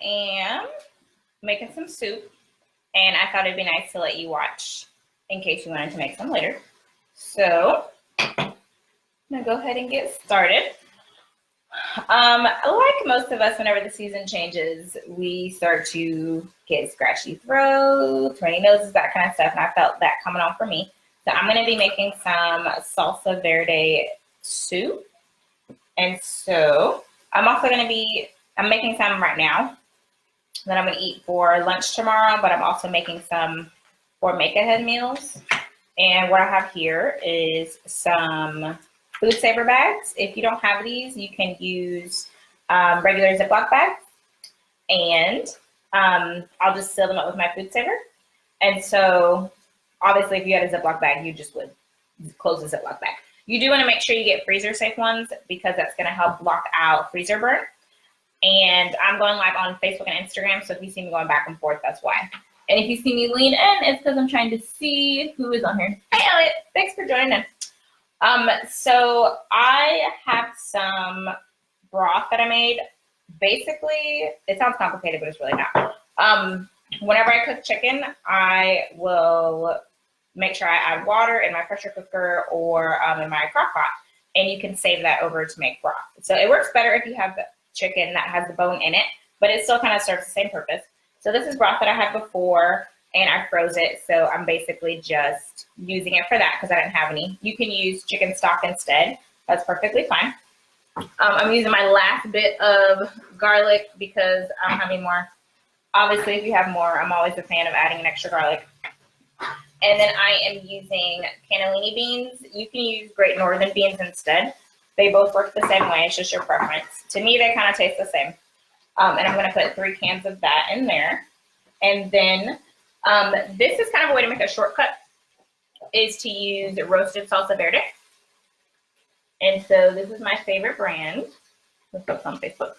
am making some soup, and I thought it'd be nice to let you watch in case you wanted to make some later. So I'm gonna go ahead and get started. Like most of us, whenever the season changes, we start to get scratchy throats, runny noses, that kind of stuff, and I felt that coming on for me. So I'm going to be making some salsa verde soup, and so I'm also going to be, I'm making some right now that I'm going to eat for lunch tomorrow, but I'm also making some for make-ahead meals. And what I have here is some food saver bags. If you don't have these, you can use regular Ziploc bags, and I'll just seal them up with my food saver. And so obviously if you had a Ziploc bag, you just would close the Ziploc bag. You do want to make sure you get freezer safe ones because that's going to help block out freezer burn. And I'm going live on Facebook and Instagram, so if you see me going back and forth, that's why. And if you see me lean in, it's because I'm trying to see who is on here. Hey Elliot, thanks for joining in. So I have some broth that I made. Basically, it sounds complicated, but it's really not. Whenever I cook chicken, I will make sure I add water in my pressure cooker or in my crock pot, and you can save that over to make broth. So it works better if you have chicken that has the bone in it, but it still kind of serves the same purpose. So this is broth that I had before, and I froze it, so I'm basically just using it for that because I didn't have any. You can use chicken stock instead. That's perfectly fine. I'm using my last bit of garlic because I don't have any more. Obviously, if you have more, I'm always a fan of adding an extra garlic. And then I am using cannellini beans. You can use Great Northern beans instead. They both work the same way. It's just your preference. To me, they kind of taste the same. And I'm going to put 3 cans of that in there. And then this is kind of a way to make a shortcut, is to use ROASTED Salsa Verde. And so this is my favorite brand. Let's post on Facebook.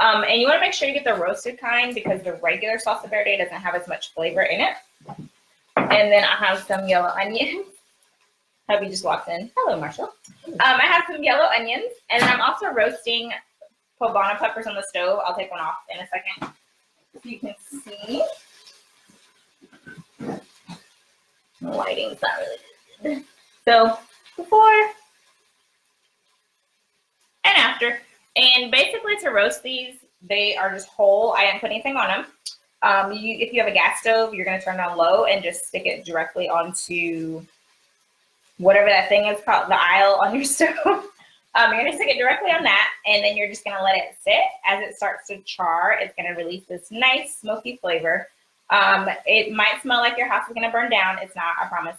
And you want to make sure you get the roasted kind because the regular salsa verde doesn't have as much flavor in it. And then I have some yellow onions. Hubby just walked in. Hello, Marshall. I have some yellow onions, and then I'm also roasting Poblano peppers on the stove. I'll take one off in a second so you can see. The lighting's not really good. So before and after. And basically to roast these, they are just whole. I didn't put anything on them. If you have a gas stove, you're going to turn it on low and just stick it directly onto whatever that thing is called, the aisle on your stove. You're going to stick it directly on that, and then you're just going to let it sit. As it starts to char, it's going to release this nice smoky flavor. It might smell like your house is going to burn down. It's not, I promise.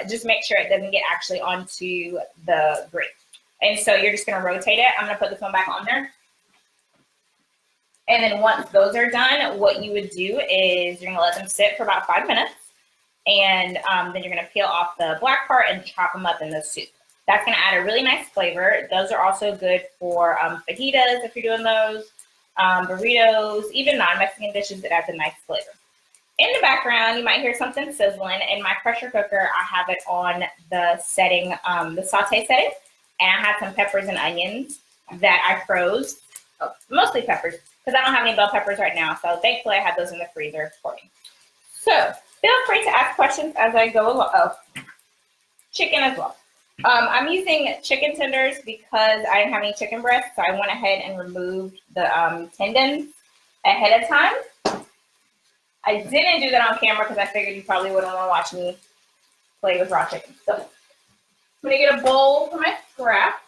Just make sure it doesn't get actually onto the grate. And so you're just going to rotate it. I'm going to put this one back on there. And then once those are done, what you would do is you're going to let them sit for about 5 minutes. And then you're going to peel off the black part and chop them up in the soup. That's going to add a really nice flavor. Those are also good for fajitas if you're doing those, burritos, even non-Mexican dishes. It adds a nice flavor. In the background, you might hear something sizzling. In my pressure cooker, I have it on the setting, the saute setting. And I had some peppers and onions that I froze, mostly peppers, because I don't have any bell peppers right now. So thankfully I had those in the freezer for me. So feel free to ask questions as I go along. Oh, chicken as well. I'm using chicken tenders because I didn't have any chicken breasts. So I went ahead and removed the tendons ahead of time. I didn't do that on camera because I figured you probably wouldn't want to watch me play with raw chicken. So I'm going to get a bowl for my scrap.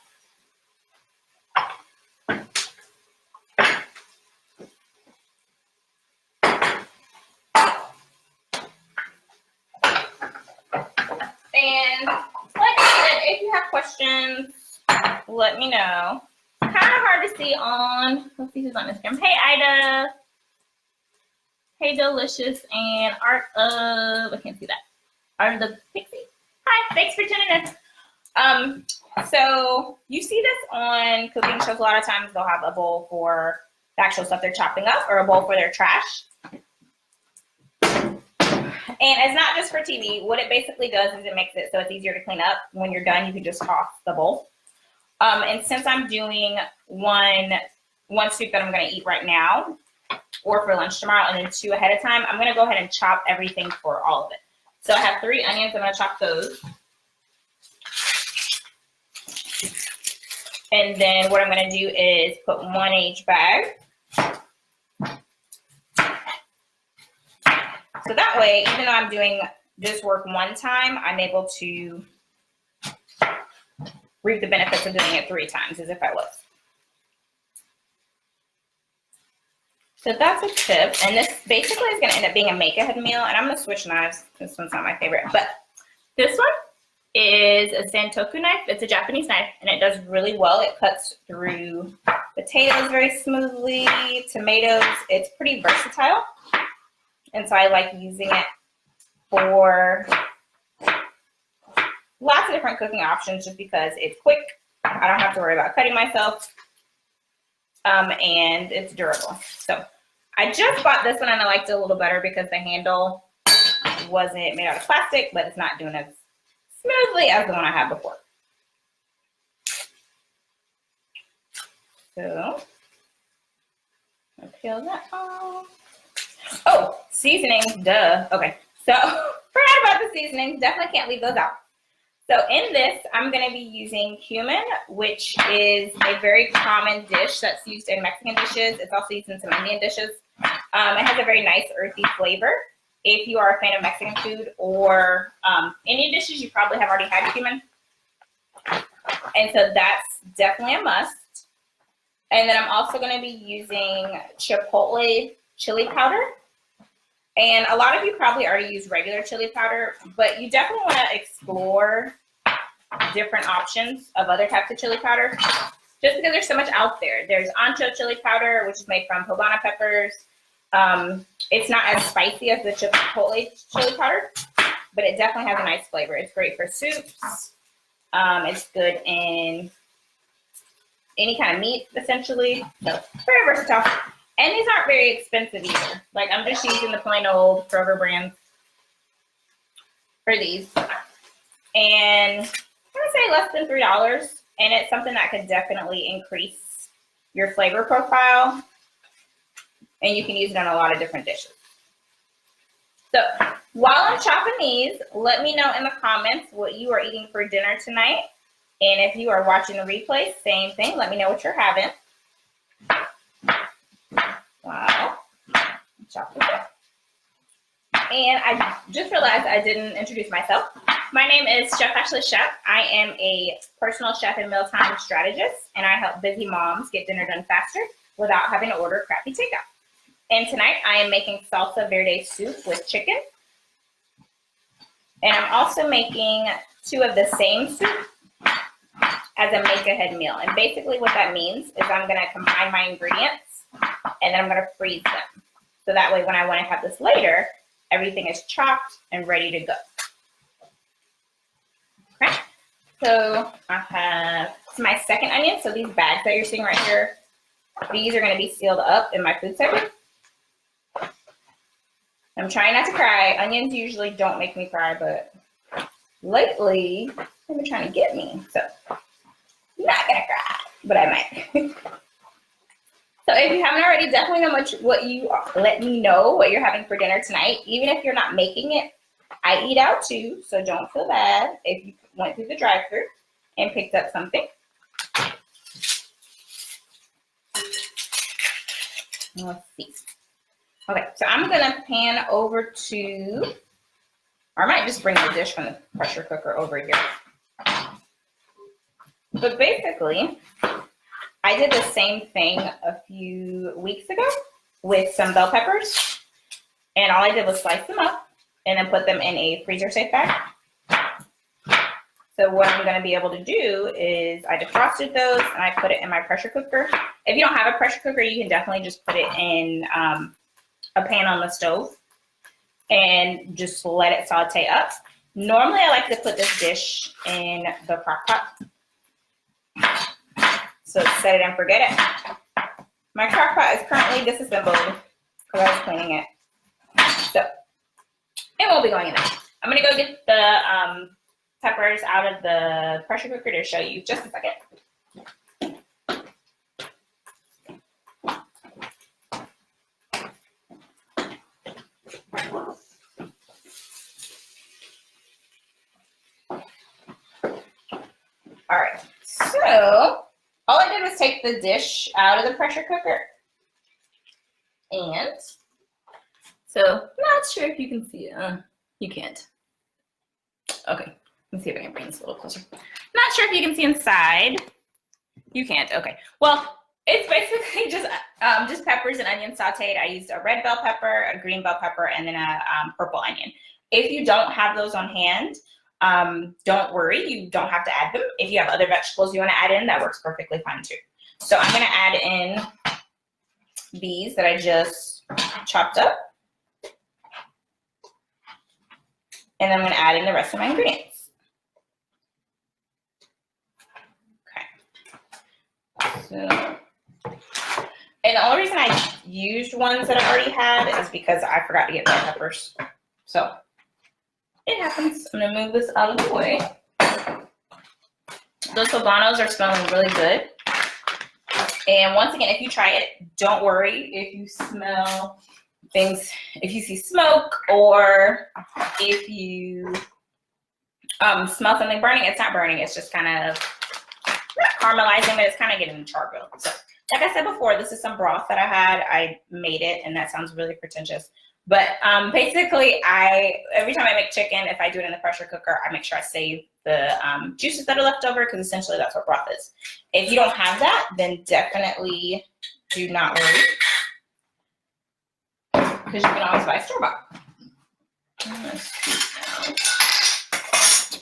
And like I said, if you have questions, let me know. Kind of hard to see on, let's see who's on Instagram. Hey, Ida. Hey, Delicious and Art of, I can't see that. Art of the Pixie. Hi, thanks for tuning in. So you see this on cooking shows a lot of times. They'll have a bowl for the actual stuff they're chopping up or a bowl for their trash. And it's not just for TV. What it basically does is it makes it so it's easier to clean up. When you're done, you can just toss the bowl. And since I'm doing one soup that I'm going to eat right now, or for lunch tomorrow, and then 2 ahead of time. I'm gonna go ahead and chop everything for all of it. So I have 3 onions, I'm gonna chop those. And then what I'm gonna do is put 1 in each bag. So that way, even though I'm doing this work one time, I'm able to reap the benefits of doing it 3 times as if I was. So that's a tip. And this basically is gonna end up being a make-ahead meal. And I'm gonna switch knives. This one's not my favorite, but this one is a Santoku knife. It's a Japanese knife, and it does really well. It cuts through potatoes very smoothly, tomatoes. It's pretty versatile. And so I like using it for lots of different cooking options just because it's quick. I don't have to worry about cutting myself. And it's durable. So I just bought this one and I liked it a little better because the handle wasn't made out of plastic, but it's not doing as smoothly as the one I had before. So I'll peel that off. Oh, seasonings, duh. Okay, so forgot about the seasonings. Definitely can't leave those out. So in this, I'm going to be using cumin, which is a very common dish that's used in Mexican dishes. It's also used in some Indian dishes. It has a very nice earthy flavor. If you are a fan of Mexican food or Indian dishes, you probably have already had cumin. And so that's definitely a must. And then I'm also going to be using Chipotle chili powder. And a lot of you probably already use regular chili powder, but you definitely want to explore different options of other types of chili powder, just because there's so much out there. There's Ancho chili powder, which is made from Poblano peppers. It's not as spicy as the Chipotle chili powder, but it definitely has a nice flavor. It's great for soups. It's good in any kind of meat, essentially. So very versatile. And these aren't very expensive either. Like, I'm just using the plain old Kroger brand for these. And I'm going to say less than $3. And it's something that could definitely increase your flavor profile. And you can use it on a lot of different dishes. So while I'm chopping these, let me know in the comments what you are eating for dinner tonight. And if you are watching the replay, same thing. Let me know what you're having. Wow. Chop this up. And I just realized I didn't introduce myself. My name is Chef Ashley Chef. I am a personal chef and mealtime strategist, and I help busy moms get dinner done faster without having to order crappy takeout. And tonight I am making salsa verde soup with chicken. And I'm also making 2 of the same soup as a make-ahead meal. And basically what that means is I'm going to combine my ingredients and then I'm going to freeze them. So that way when I want to have this later, everything is chopped and ready to go. Okay, so I have my second onion. So these bags that you're seeing right here, these are going to be sealed up in my food saver. I'm trying not to cry. Onions usually don't make me cry, but lately they've been trying to get me. So I'm not going to cry, but I might. So if you haven't already, definitely let me know what you're having for dinner tonight. Even if you're not making it, I eat out too, so don't feel bad if you went through the drive-thru and picked up something. Let's see. Okay, so I'm gonna pan over to, or I might just bring the dish from the pressure cooker over here. But basically, I did the same thing a few weeks ago with some bell peppers. And all I did was slice them up and then put them in a freezer safe bag. So what I'm going to be able to do is I defrosted those and I put it in my pressure cooker. If you don't have a pressure cooker, you can definitely just put it in a pan on the stove and just let it saute up. Normally I like to put this dish in the crock pot. So set it and forget it. My crock pot is currently disassembled because I was cleaning it. So it won't be going in there. I'm going to go get the peppers out of the pressure cooker to show you. Just a second. take the dish out of the pressure cooker. And so, not sure if you can see it. You can't. Okay, let me see if I can bring this a little closer. Not sure if you can see inside. You can't. Okay. Well, it's basically just peppers and onions sauteed. I used a red bell pepper, a green bell pepper, and then a purple onion. If you don't have those on hand, don't worry. You don't have to add them. If you have other vegetables you want to add in, that works perfectly fine too. So I'm going to add in these that I just chopped up. And I'm going to add in the rest of my ingredients. Okay. So, and the only reason I used ones that I already had is because I forgot to get bell peppers. So it happens. I'm going to move this out of the way. Those poblanos are smelling really good. And once again, if you try it, don't worry if you smell things, if you see smoke or if you smell something burning. It's not burning, it's just kind of not caramelizing, but it's kind of getting charred. So like I said before, this is some broth that I had. I made it, and that sounds really pretentious. But basically, every time I make chicken, if I do it in the pressure cooker, I make sure I save the juices that are left over, because essentially that's what broth is. If you don't have that, then definitely do not worry, because you can always buy store-bought.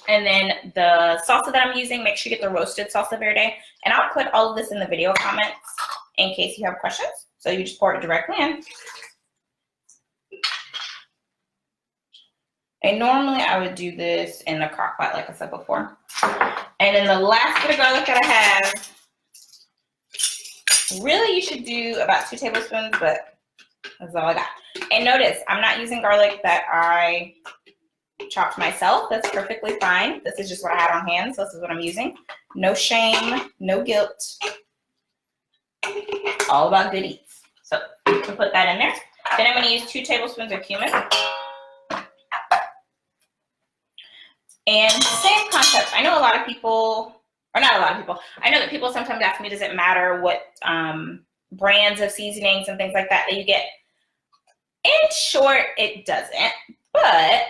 And then the salsa that I'm using, make sure you get the roasted salsa verde. And I'll put all of this in the video comments in case you have questions. So you just pour it directly in. And normally I would do this in the crock pot, like I said before. And then the last bit of garlic that I have, really you should do about 2 tablespoons, but that's all I got. And notice, I'm not using garlic that I chopped myself. That's perfectly fine. This is just what I had on hand, so this is what I'm using. No shame, no guilt. All about good eats. So I'm gonna put that in there. Then I'm gonna use 2 tablespoons of cumin. And same concept. I know a lot of people, or not a lot of people, I know that people sometimes ask me, does it matter what brands of seasonings and things like that that you get? In short, it doesn't. But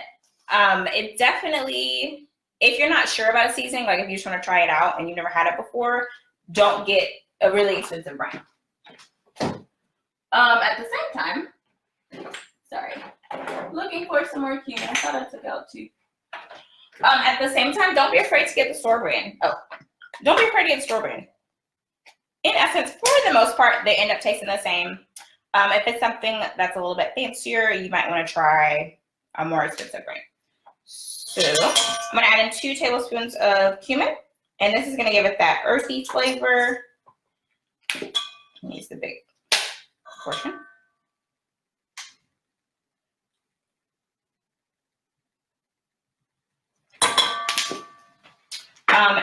it definitely, if you're not sure about a seasoning, like if you just want to try it out and you've never had it before, don't get a really expensive brand. At the same time, sorry, looking for some more cumin. I thought I took out 2. At the same time, don't be afraid to get the store brand. Oh, don't be afraid to get the store brand. In essence, for the most part, they end up tasting the same. If it's something that's a little bit fancier, you might want to try a more expensive brand. So I'm going to add in 2 tablespoons of cumin, and this is going to give it that earthy flavor. Use the big portion.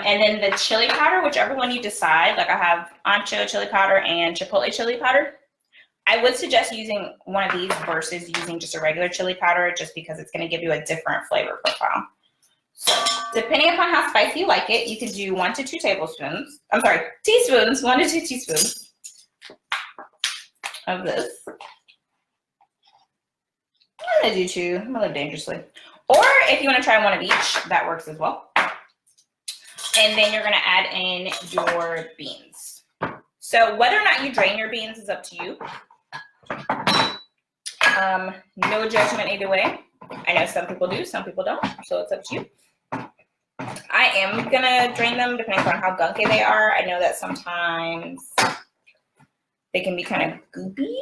And then the chili powder, whichever one you decide, like I have Ancho chili powder and Chipotle chili powder. I would suggest using one of these versus using just a regular chili powder, just because it's going to give you a different flavor profile. So depending upon how spicy you like it, you can do 1 to 2 tablespoons. I'm sorry, teaspoons, 1 to 2 teaspoons of this. I'm going to do 2. I'm going to live dangerously. Or if you want to try 1 of each, that works as well. And then you're going to add in your beans. So whether or not you drain your beans is up to you. No judgment either way. I know some people do, some people don't, so it's up to you. I am going to drain them depending on how gunky they are. I know that sometimes they can be kind of goopy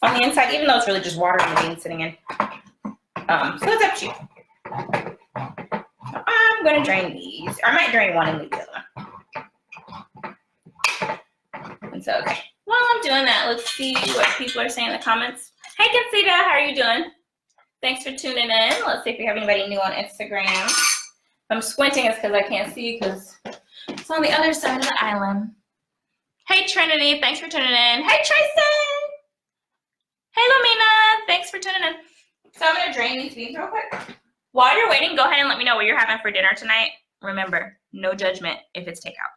on the inside, even though it's really just water and the beans sitting in. So it's up to you. I'm going to drain these. Or I might drain one and leave the other one. And so, okay. While I'm doing that, let's see what people are saying in the comments. Hey, Concita, how are you doing? Thanks for tuning in. Let's see if we have anybody new on Instagram. If I'm squinting, it's because I can't see because it's on the other side of the island. Hey, Trinity, thanks for tuning in. Hey, Tracy. Hey, Lumina, thanks for tuning in. So I'm going to drain these beans real quick. While you're waiting, go ahead and let me know what you're having for dinner tonight. Remember, no judgment if it's takeout.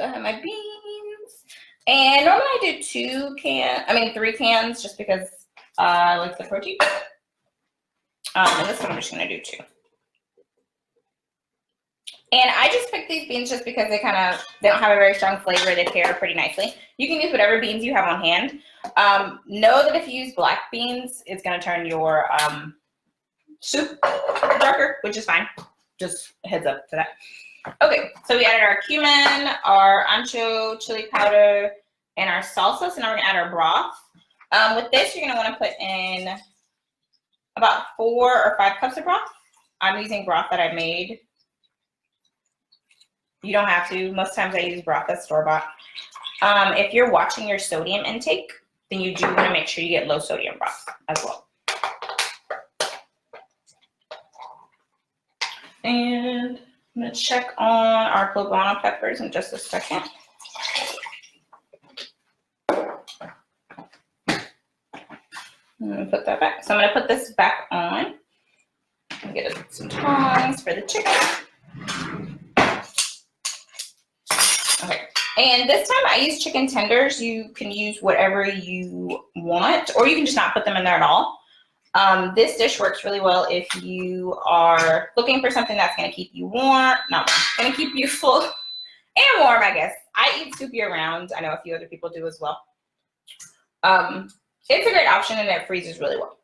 I have my beans. And normally I do 3 cans just because I like the protein. And this one I'm just gonna do 2. And I just picked these beans just because they don't have a very strong flavor. They pair pretty nicely. You can use whatever beans you have on hand. Know that if you use black beans, it's gonna turn your soup darker, which is fine. Just a heads up to that. Okay, so we added our cumin, our ancho chili powder, and our salsa. So now we're gonna add our broth. With this, you're gonna wanna put in about 4 or 5 cups of broth. I'm using broth that I made. You don't have to. Most times I use broth that's store-bought. If you're watching your sodium intake, then you do wanna make sure you get low sodium broth as well. And I'm gonna check on our Poblano peppers in just a second. I'm gonna put that back. So I'm gonna put this back on. Get some tongs for the chicken. Okay, and this time I use chicken tenders. You can use whatever you want, or you can just not put them in there at all. This dish works really well if you are looking for something that's gonna keep you warm, gonna keep you full and warm, I guess. I eat soup year round. I know a few other people do as well. It's a great option and it freezes really well.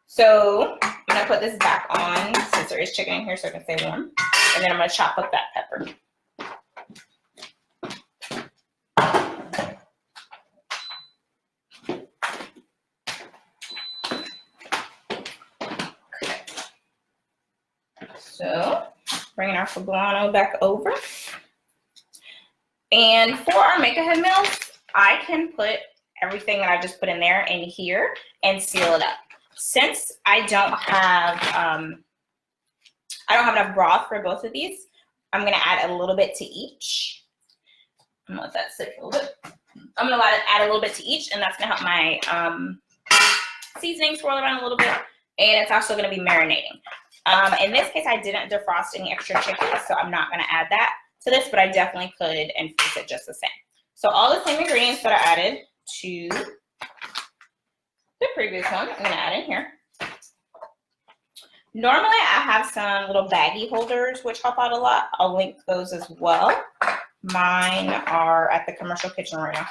So I'm gonna put this back on since there is chicken in here so it can stay warm. And then I'm gonna chop up that pepper. So bringing our poblano back over. And for our make-ahead meals, I can put everything that I just put in there in here and seal it up. Since I don't have enough broth for both of these, I'm gonna add a little bit to each. I'm gonna let that sit for a little bit. I'm gonna add a little bit to each, and that's gonna help my seasoning swirl around a little bit, and it's also gonna be marinating. In this case, I didn't defrost any extra chicken, so I'm not gonna add that to this, but I definitely could and freeze it just the same. So all the same ingredients that I added to the previous one, I'm gonna add in here. Normally I have some little baggie holders which help out a lot. I'll link those as well. Mine are at the commercial kitchen right now.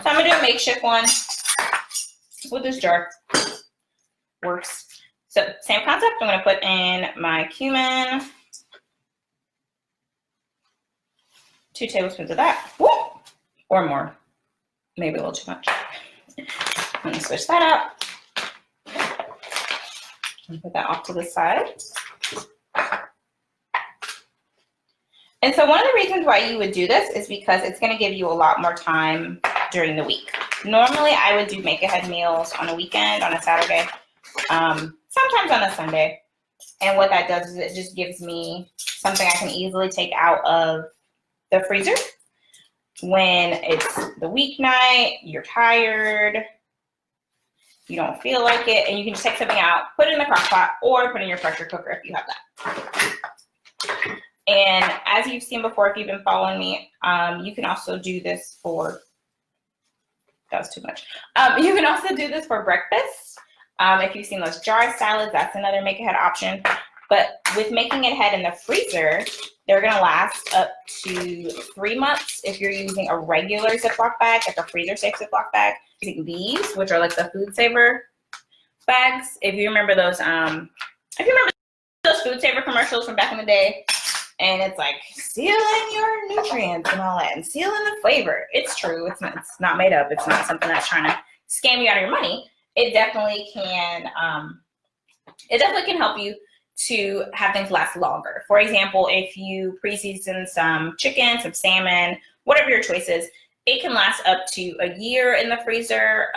So I'm gonna do a makeshift one with this jar. Works. So same concept, I'm gonna put in my cumin. 2 tablespoons of that, woo, or more. Maybe a little too much. I'm gonna switch that out. And put that off to the side. And so one of the reasons why you would do this is because it's gonna give you a lot more time during the week. Normally I would do make-ahead meals on a weekend, on a Saturday, sometimes on a Sunday. And what that does is it just gives me something I can easily take out of the freezer when it's the weeknight, you're tired, you don't feel like it, and you can just take something out, put it in the crock pot, or put it in your pressure cooker if you have that. And as you've seen before, if you've been following me, you can also do this for, that was too much. You can also do this for breakfast. If you've seen those jar salads, that's another make-ahead option. But with making it ahead in the freezer, they're gonna last up to 3 months if you're using a regular Ziploc bag, like a freezer safe Ziploc bag. Using these, which are like the food saver bags. If you remember those, food saver commercials from back in the day, and it's like sealing your nutrients and all that, and sealing the flavor. It's true. It's not made up. It's not something that's trying to scam you out of your money. It definitely can. It definitely can help you to have things last longer. For example, if you pre-season some chicken, some salmon, whatever your choice is, it can last up to a year in the freezer,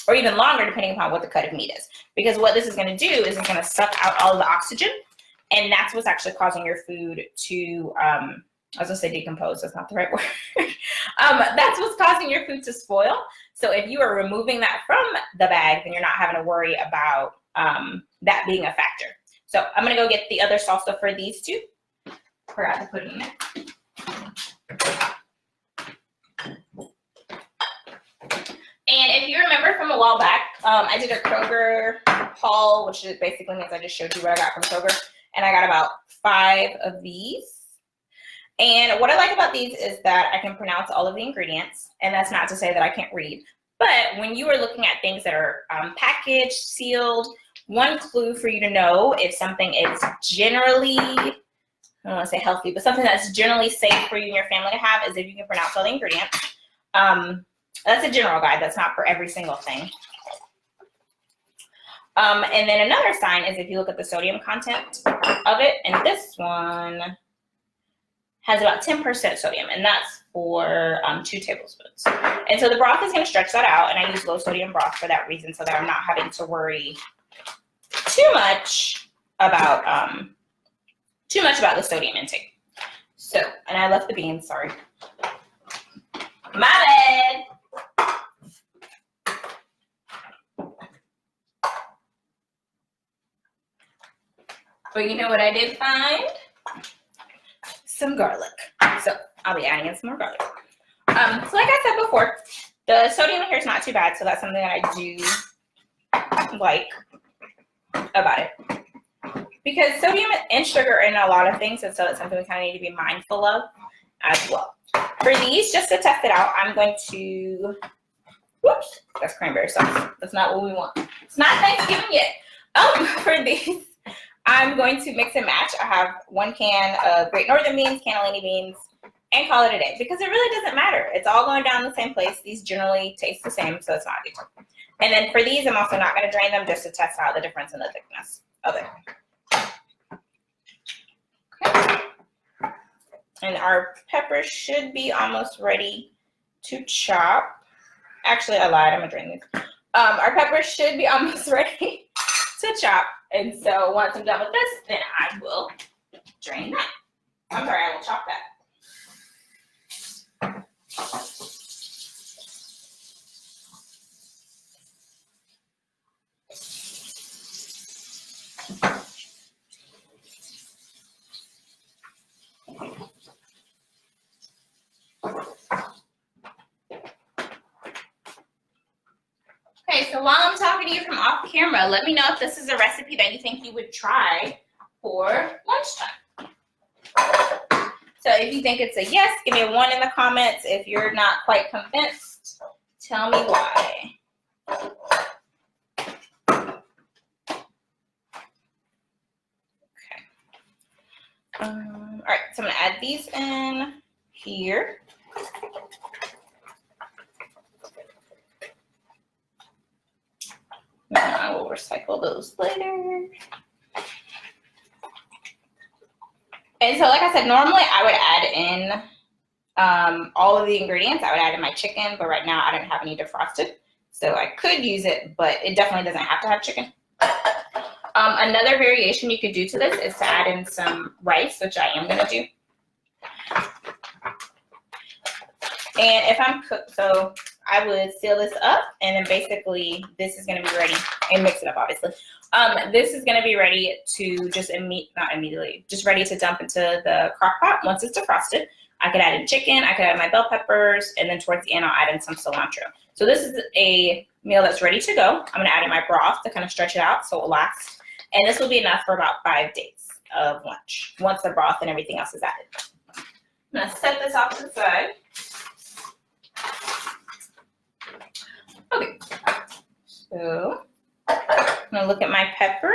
or even longer depending upon what the cut of meat is. Because what this is gonna do is it's gonna suck out all of the oxygen, and that's what's actually causing your food to, I was gonna say decompose, that's not the right word. That's what's causing your food to spoil. So if you are removing that from the bag, then you're not having to worry about that being a factor. So I'm gonna go get the other salsa for these two. Forgot to put it in there. And if you remember from a while back, I did a Kroger haul, which basically means I just showed you what I got from Kroger. And I got about 5 of these. And what I like about these is that I can pronounce all of the ingredients. And that's not to say that I can't read. But when you are looking at things that are packaged, sealed, one clue for you to know if something is generally, I don't want to say healthy, but something that's generally safe for you and your family to have is if you can pronounce all the ingredients. That's a general guide. That's not for every single thing. And then another sign is if you look at the sodium content of it, and this one has about 10% sodium, and that's for 2 tablespoons. And so the broth is going to stretch that out, and I use low sodium broth for that reason, so that I'm not having to worry too much about the sodium intake. So, and I left the beans, sorry. My bad. But you know what I did find? Some garlic. So I'll be adding in some more garlic. So like I said before, the sodium here is not too bad, so that's something that I do like about it. Because sodium and sugar are in a lot of things, and so it's something we kind of need to be mindful of as well. For these, just to test it out, I'm going to, whoops, that's cranberry sauce. That's not what we want. It's not Thanksgiving yet. For these, I'm going to mix and match. I have 1 can of Great Northern beans, Cannellini beans, and call it a day because it really doesn't matter. It's all going down the same place. These generally taste the same, so it's not a big deal. And then for these, I'm also not going to drain them just to test out the difference in the thickness of it. Okay. And our pepper should be almost ready to chop. Actually, I lied. I'm going to drain these. Our pepper should be almost ready to chop. And so once I'm done with this, then I will drain that. I'm sorry, I will chop that. Okay, so while I'm talking to you from off camera, let me know if this is a recipe that you think you would try for lunchtime. So if you think it's a yes, give me a 1 in the comments. If you're not quite convinced, tell me why. Okay. All right, so I'm gonna add these in here. I will recycle those later. And so like I said, normally I would add in all of the ingredients. I would add in my chicken, but right now I don't have any defrosted. So I could use it, but it definitely doesn't have to have chicken. Another variation you could do to this is to add in some rice, which I am gonna do. And if I'm cooked, so I would seal this up, and then basically this is going to be ready, and mix it up obviously. This is going to be ready to just not immediately, just ready to dump into the crock pot once it's defrosted. I could add in chicken, I could add my bell peppers, and then towards the end I'll add in some cilantro. So this is a meal that's ready to go. I'm going to add in my broth to kind of stretch it out so it will last. And this will be enough for about 5 days of lunch once the broth and everything else is added. I'm going to set this off to the side. Okay, so I'm gonna look at my pepper,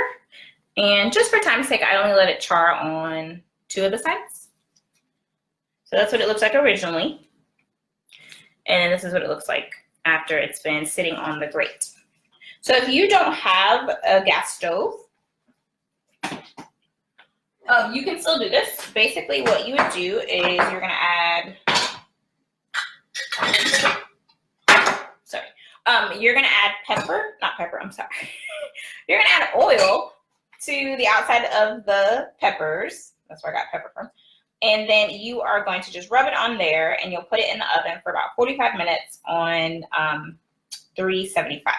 and just for time's sake, I only let it char on 2 of the sides. So that's what it looks like originally, and this is what it looks like after it's been sitting on the grate. So if you don't have a gas stove, you can still do this. Basically, what you would do is you're gonna add. You're gonna add You're gonna add oil to the outside of the peppers. That's where I got pepper from. And then you are going to just rub it on there, and you'll put it in the oven for about 45 minutes on 375.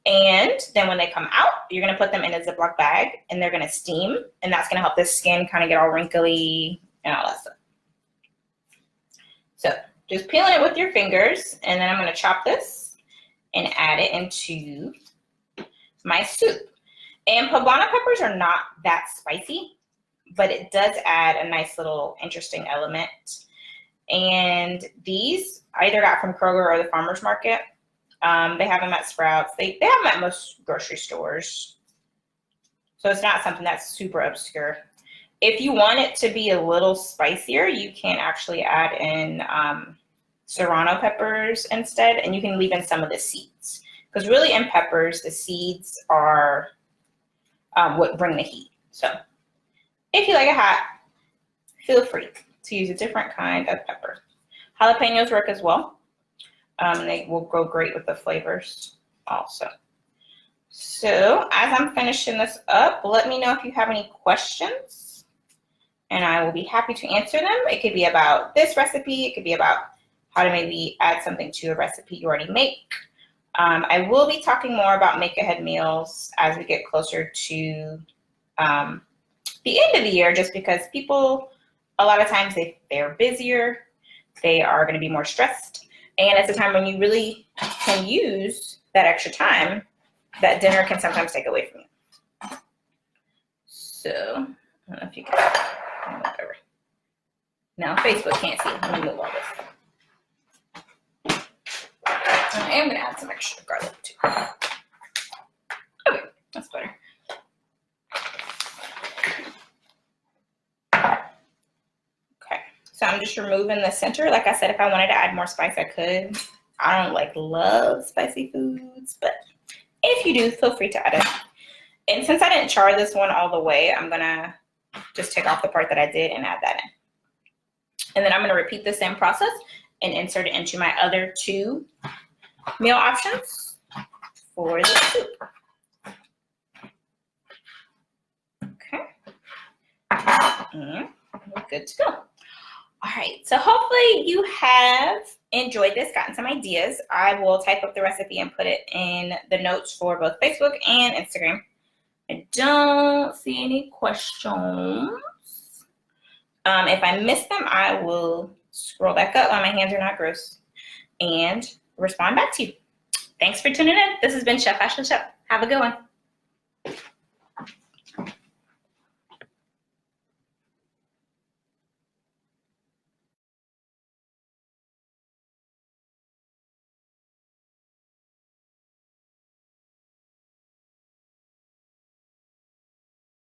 And then when they come out, you're gonna put them in a Ziploc bag, and they're gonna steam, and that's gonna help the skin kind of get all wrinkly and all that stuff. So just peeling it with your fingers, and then I'm gonna chop this. and add it into my soup. And poblano peppers are not that spicy, but it does add a nice little interesting element. And these I either got from Kroger or the farmer's market. They have them at Sprouts. They have them at most grocery stores. So it's not something that's super obscure. If you want it to be a little spicier, you can actually add in serrano peppers instead, and you can leave in some of the seeds. Because really in peppers, the seeds are what bring the heat. So if you like it hot, feel free to use a different kind of pepper. Jalapenos work as well. They will go great with the flavors also. So as I'm finishing this up, let me know if you have any questions, and I will be happy to answer them. It could be about this recipe. It could be about how to maybe add something to a recipe you already make. I will be talking more about make-ahead meals as we get closer to the end of the year, just because people, a lot of times they're busier, they are going to be more stressed, and it's a time when you really can use that extra time that dinner can sometimes take away from you. So, I don't know if you can, whatever. Now Facebook can't see. Let me move all this. I am going to add some extra garlic too. Okay, that's better. Okay, so I'm just removing the center. Like I said, if I wanted to add more spice, I could. I don't love spicy foods, but if you do, feel free to add it. And since I didn't char this one all the way, I'm gonna just take off the part that I did and add that in. And then I'm gonna repeat the same process and insert it into my other two meal options for the soup. Okay, and we're good to go. All right, so hopefully you have enjoyed this, gotten some ideas. I will type up the recipe and put it in the notes for both Facebook and Instagram. I don't see any questions. If I miss them, I will scroll back up while my hands are not gross and respond back to you. Thanks for tuning in. This has been Chef Ashley Chef. Have a good one.